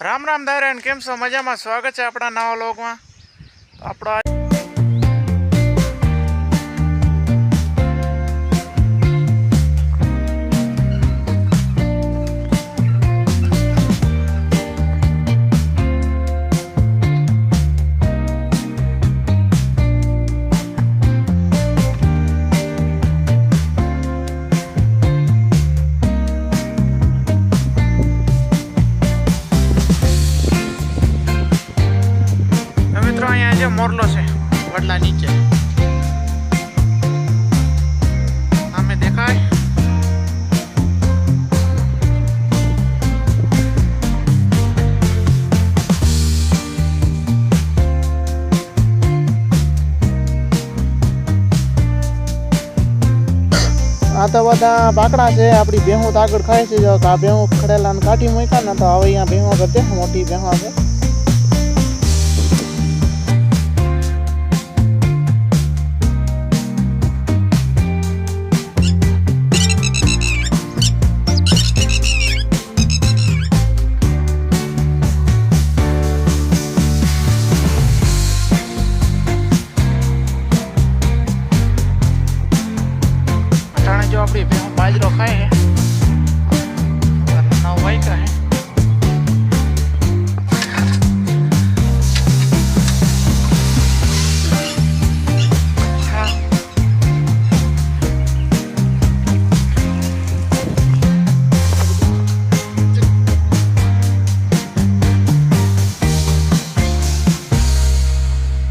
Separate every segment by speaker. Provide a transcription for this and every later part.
Speaker 1: રામ રામ દાયરા, કેમ છો? મજામાં? સ્વાગત છે આપણા નવા વ્લોગમાં. આપણા અહીંયા જે મોરલો છે વડલા નીચે સામે દેખાય.
Speaker 2: આ તો બધા બાકડા છે. આપણી ભેહું તો આગળ ખાય છે. જો આ ભેહું ખડેલા ને કાઢી મૂક્યા ને તો હવે અહીંયા ભેહું કરતે મોટી ભેહું છે.
Speaker 1: जो अपनी भैंस बाजरो खाए है 9 वाइका है.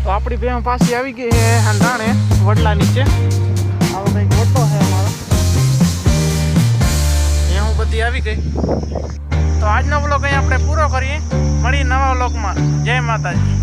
Speaker 1: तो अपनी भैंस पासी આવી ગઈ है हंडाणे वडला नीचे.
Speaker 2: આવો કંઈક ઓટો છે અમારો.
Speaker 1: બધી આવી ગઈ. તો આજનો વ્લોગ અહીં આપણે પૂરો કરીએ. મળી નવા વ્લોગમાં. જય માતાજી.